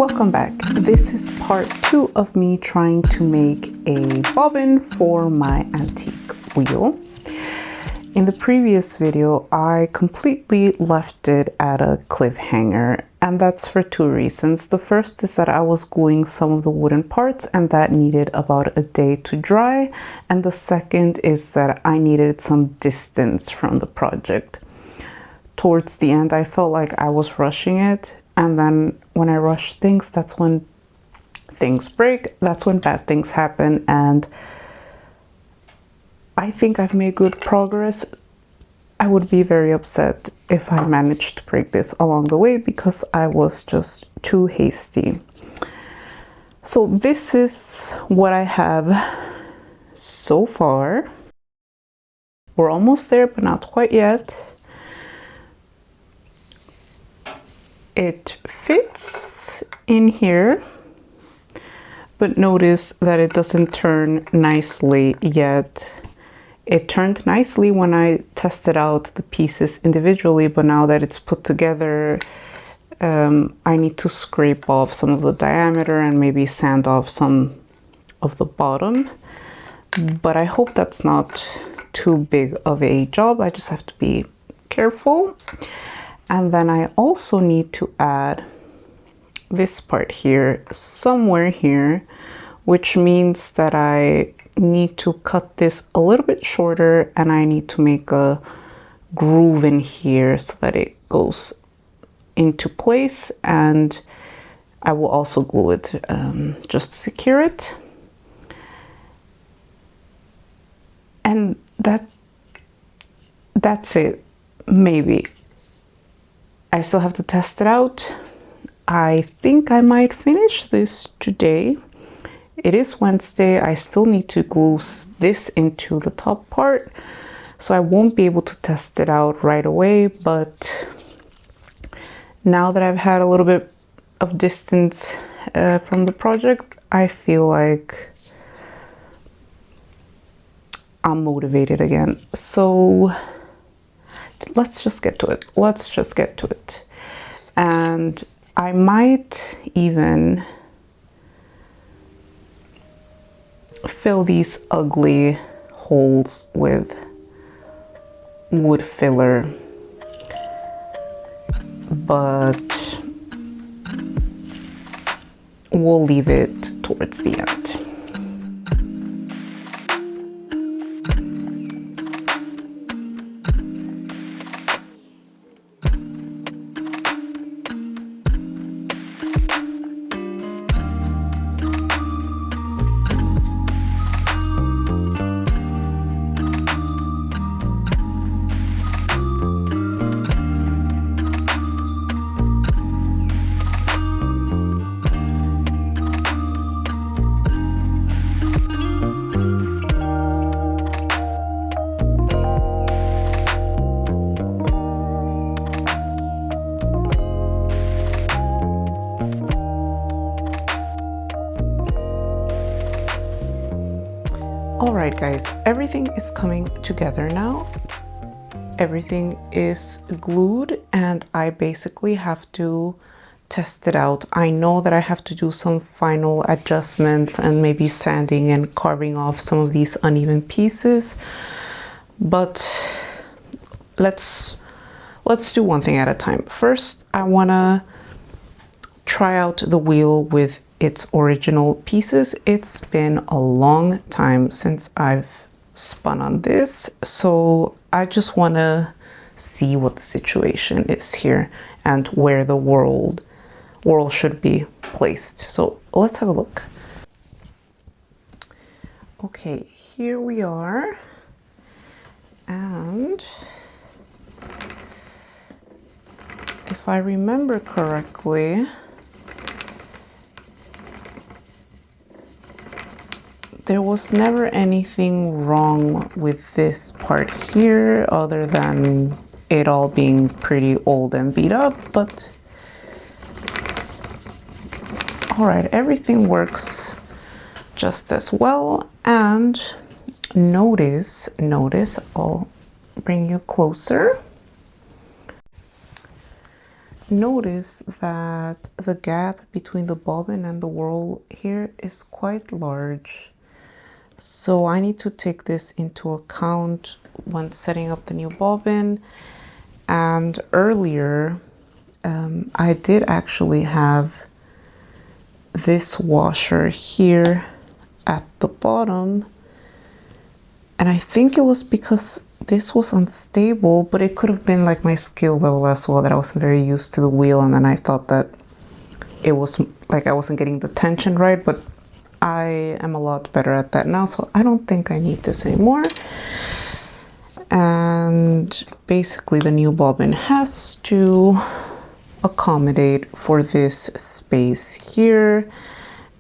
Welcome back. This is part 2 of me trying to make a bobbin for my antique wheel. In the previous video, I completely left it at a cliffhanger, and that's for 2 reasons. The first is that I was gluing some of the wooden parts and that needed about a day to dry. And the second is that I needed some distance from the project. Towards the end, I felt like I was rushing it. And then when I rush things, that's when things break, that's when bad things happen. And I think I've made good progress. I would be very upset if I managed to break this along the way because I was just too hasty. So this is what I have so far. We're almost there, but not quite yet. It fits in here, but notice that it doesn't turn nicely yet. It turned nicely when I tested out the pieces individually, but now that it's put together, I need to scrape off some of the diameter and maybe sand off some of the bottom. But I hope that's not too big of a job. I just have to be careful. And then I also need to add this part here, somewhere here, which means that I need to cut this a little bit shorter and I need to make a groove in here so that it goes into place, and I will also glue it just to secure it. And that's it, maybe. I still have to test it out. I think I might finish this today. It is Wednesday. I still need to glue this into the top part, so I won't be able to test it out right away. But now that I've had a little bit of distance from the project, I feel like I'm motivated again. So let's just get to it. And I might even fill these ugly holes with wood filler, but we'll leave it towards the end. All right, guys, everything is coming together now. Everything is glued and I basically have to test it out. I know that I have to do some final adjustments and maybe sanding and carving off some of these uneven pieces, but let's do one thing at a time. First, I want to try out the wheel with its original pieces. It's been a long time since I've spun on this, so I just want to see what the situation is here and where the whirl should be placed. So let's have a look. Okay, here we are, and if I remember correctly, there was never anything wrong with this part here other than it all being pretty old and beat up, but all right, everything works just as well. And notice, I'll bring you closer. notice that the gap between the bobbin and the whorl here is quite large. So I need to take this into account when setting up the new bobbin. And earlier, I did actually have this washer here at the bottom. And I think it was because this was unstable, but it could have been like my skill level as well, that I wasn't very used to the wheel, and then I thought that it was like I wasn't getting the tension right, but I am a lot better at that now, so I don't think I need this anymore. And basically the new bobbin has to accommodate for this space here,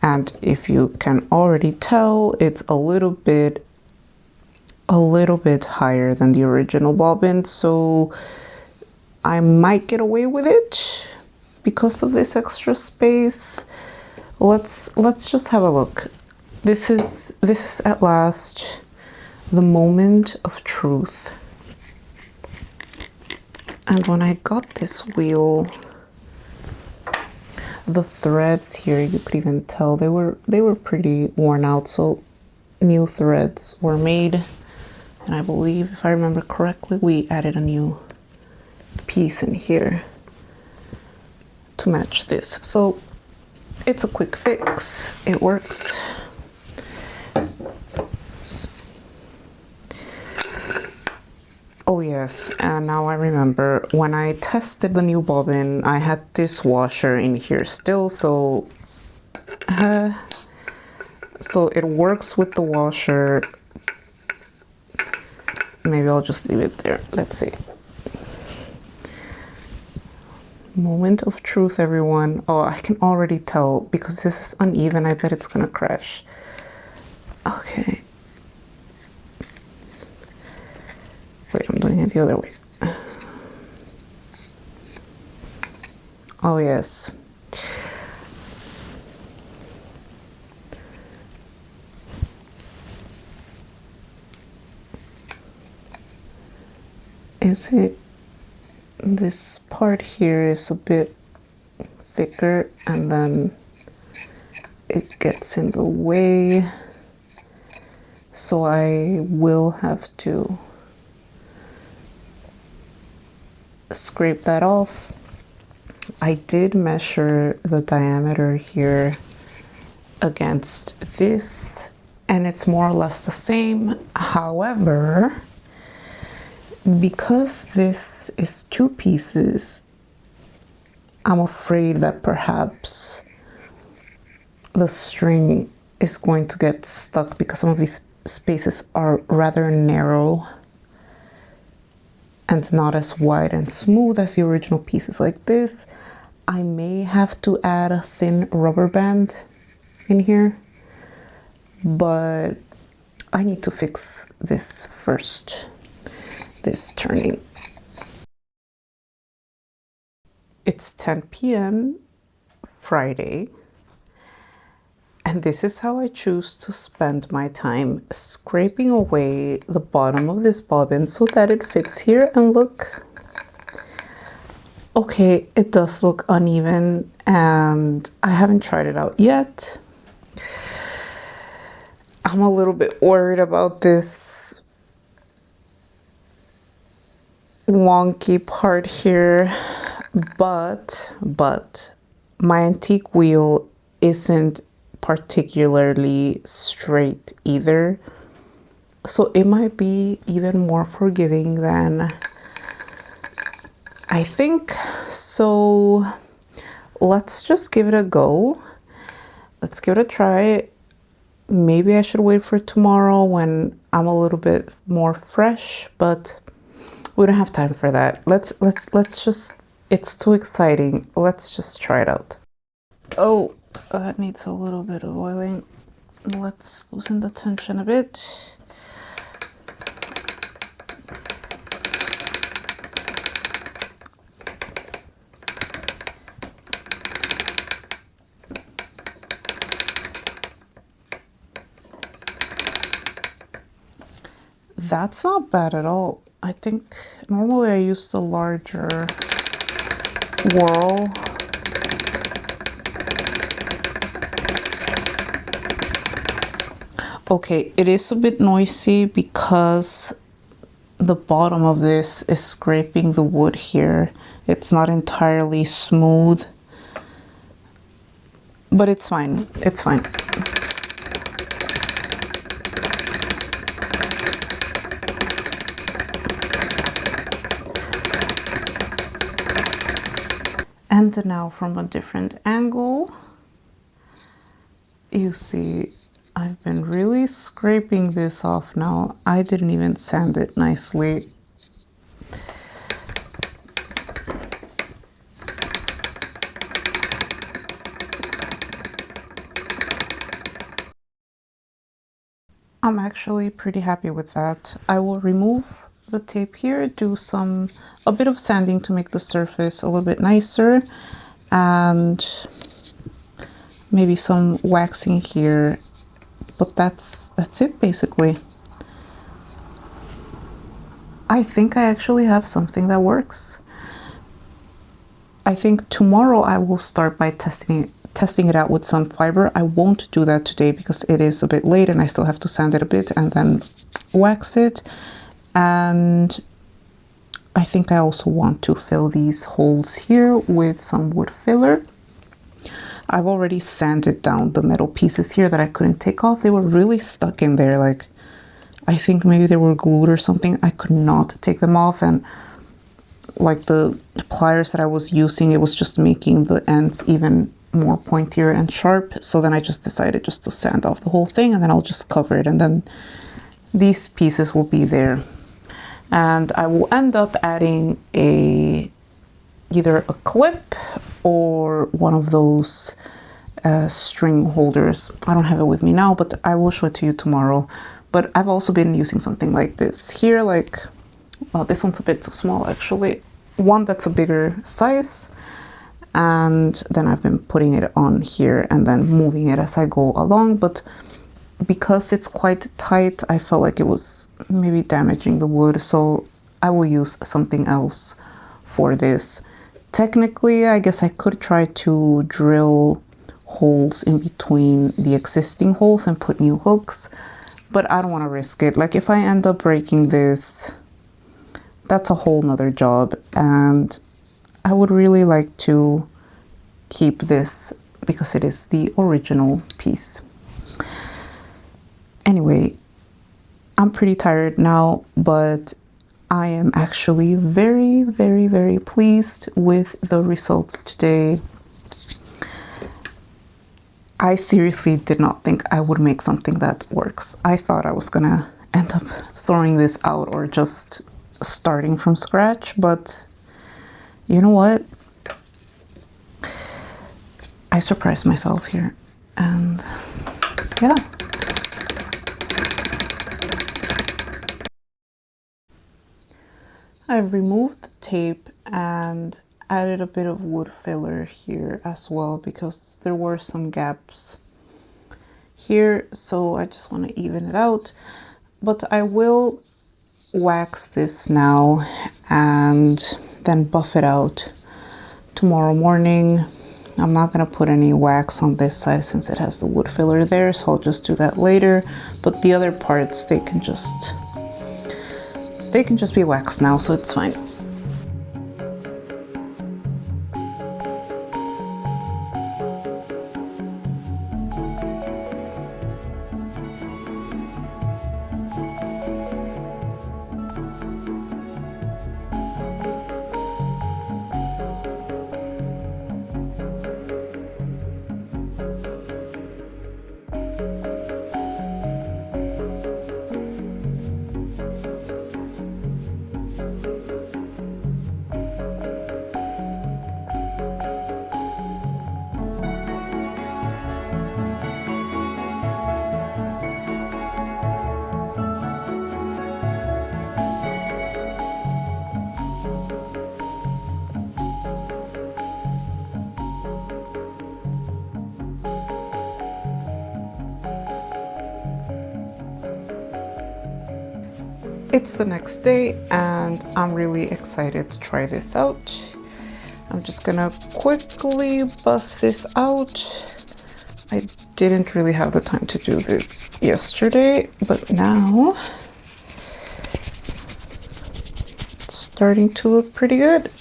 and if you can already tell, it's a little bit higher than the original bobbin, so I might get away with it because of this extra space. Let's just have a look. This is at last the moment of truth. And when I got this wheel, the threads here, you could even tell they were pretty worn out, so new threads were made. And I believe, if I remember correctly, we added a new piece in here to match this. So it's a quick fix, it works. Oh yes, and now I remember, when I tested the new bobbin, I had this washer in here still, so it works with the washer. Maybe I'll just leave it there. Let's see. Moment of truth, everyone. Oh, I can already tell because this is uneven. I bet it's gonna crash. Okay. Wait, I'm doing it the other way. Oh, yes. You see, this part here is a bit thicker, and then it gets in the way, so I will have to scrape that off. I did measure the diameter here against this, and it's more or less the same. However, because this is two pieces, I'm afraid that perhaps the string is going to get stuck because some of these spaces are rather narrow and not as wide and smooth as the original pieces like this. I may have to add a thin rubber band in here, but I need to fix this first. This turning. It's 10 p.m. Friday, and this is how I choose to spend my time: scraping away the bottom of this bobbin so that it fits here. And look, okay, it does look uneven, and I haven't tried it out yet. I'm a little bit worried about this wonky part here, but my antique wheel isn't particularly straight either, so it might be even more forgiving than I think. So let's just give it a go. Let's give it a try. Maybe I should wait for tomorrow when I'm a little bit more fresh, but we don't have time for that. Let's just, it's too exciting. Let's just try it out. Oh, that needs a little bit of oiling. Let's loosen the tension a bit. That's not bad at all. I think normally I use the larger swirl. Okay, it is a bit noisy because the bottom of this is scraping the wood here. It's not entirely smooth, but it's fine. It's fine. And now from a different angle, you see I've been really scraping this off now. I didn't even sand it nicely. I'm actually pretty happy with that. I will remove the tape here, do a bit of sanding to make the surface a little bit nicer, and maybe some waxing here, but that's it basically. I think I actually have something that works. I think tomorrow I will start by testing it out with some fiber. I won't do that today because it is a bit late and I still have to sand it a bit and then wax it. And I think I also want to fill these holes here with some wood filler. I've already sanded down the metal pieces here that I couldn't take off. They were really stuck in there. Like, I think maybe they were glued or something. I could not take them off, and like the pliers that I was using, it was just making the ends even more pointier and sharp. So then I just decided just to sand off the whole thing, and then I'll just cover it, and then these pieces will be there. And I will end up adding either a clip or one of those string holders. I don't have it with me now, but I will show it to you tomorrow. But I've also been using something like this here, like, well, this one's a bit too small actually. One that's a bigger size, and then I've been putting it on here and then moving it as I go along. But because it's quite tight, I felt like it was maybe damaging the wood, so I will use something else for this. Technically, I guess I could try to drill holes in between the existing holes and put new hooks, but I don't want to risk it. Like, if I end up breaking this, that's a whole nother job, and I would really like to keep this because it is the original piece. Anyway, I'm pretty tired now, but I am actually very, very, very pleased with the results today. I seriously did not think I would make something that works. I thought I was gonna end up throwing this out or just starting from scratch, but you know what? I surprised myself here, and yeah. I've removed the tape and added a bit of wood filler here as well because there were some gaps here, so I just want to even it out. But I will wax this now and then buff it out tomorrow morning. I'm not going to put any wax on this side since it has the wood filler there, so I'll just do that later. But the other parts, they can just be waxed now, so it's fine. It's the next day and I'm really excited to try this out. I'm just gonna quickly buff this out. I didn't really have the time to do this yesterday, but now it's starting to look pretty good.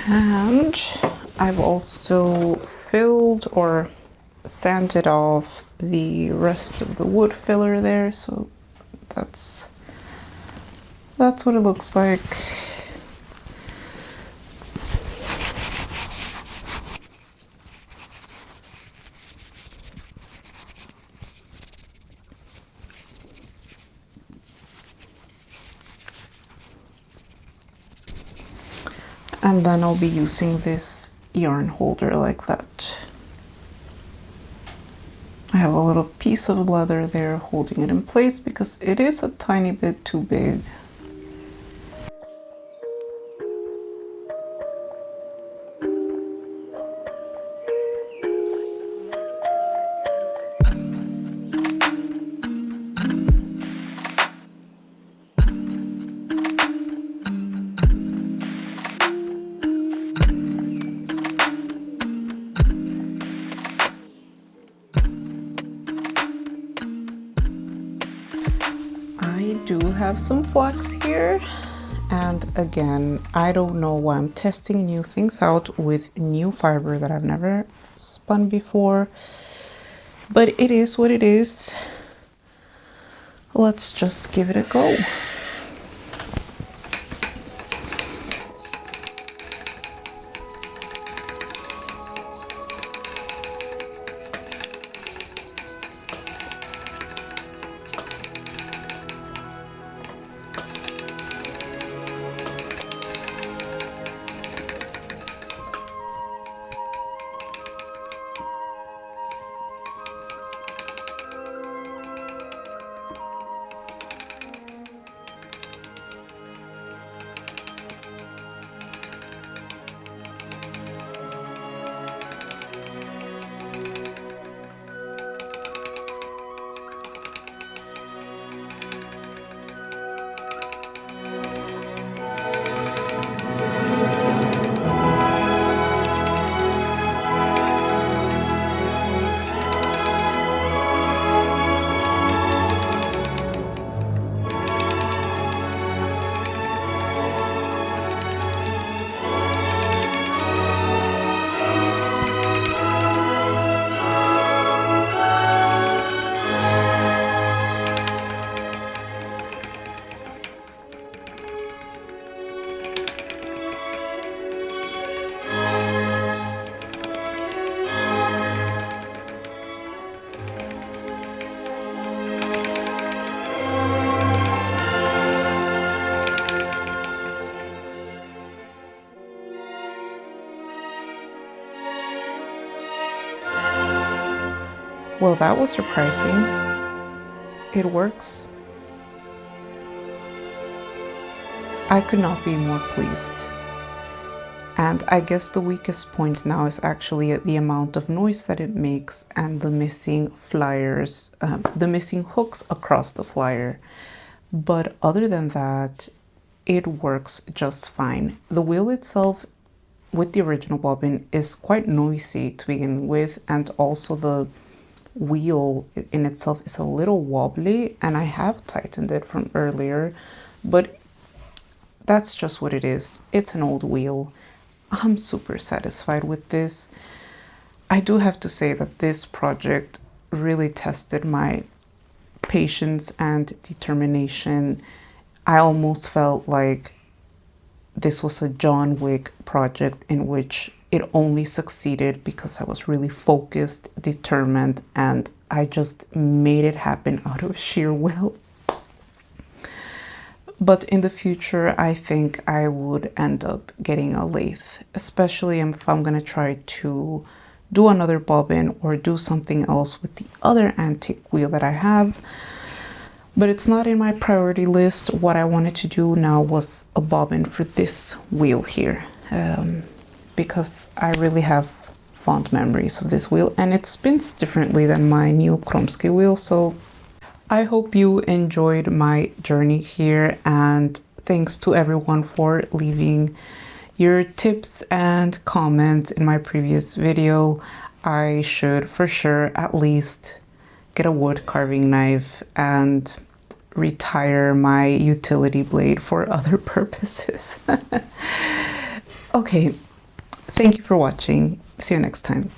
And I've also filled or sanded off the rest of the wood filler there, so that's what it looks like. And then I'll be using this yarn holder like that. I have a little piece of leather there holding it in place because it is a tiny bit too big. I do have some flax here, and again, I don't know why I'm testing new things out with new fiber that I've never spun before, but it is what it is. Let's just give it a go. Well, that was surprising. It works. I could not be more pleased. And I guess the weakest point now is actually the amount of noise that it makes and the missing flyers, the missing hooks across the flyer. But other than that, it works just fine. The wheel itself with the original bobbin is quite noisy to begin with, and also the wheel in itself is a little wobbly, and I have tightened it from earlier, but that's just what it is. It's an old wheel. I'm super satisfied with this. I do have to say that this project really tested my patience and determination. I almost felt like this was a John Wick project in which it only succeeded because I was really focused, determined, and I just made it happen out of sheer will. But in the future, I think I would end up getting a lathe, especially if I'm gonna try to do another bobbin or do something else with the other antique wheel that I have. But it's not in my priority list. What I wanted to do now was a bobbin for this wheel here. Because I really have fond memories of this wheel, and it spins differently than my new Kromsky wheel. So I hope you enjoyed my journey here, and thanks to everyone for leaving your tips and comments in my previous video. I should for sure at least get a wood carving knife and retire my utility blade for other purposes. Okay, thank you for watching. See you next time.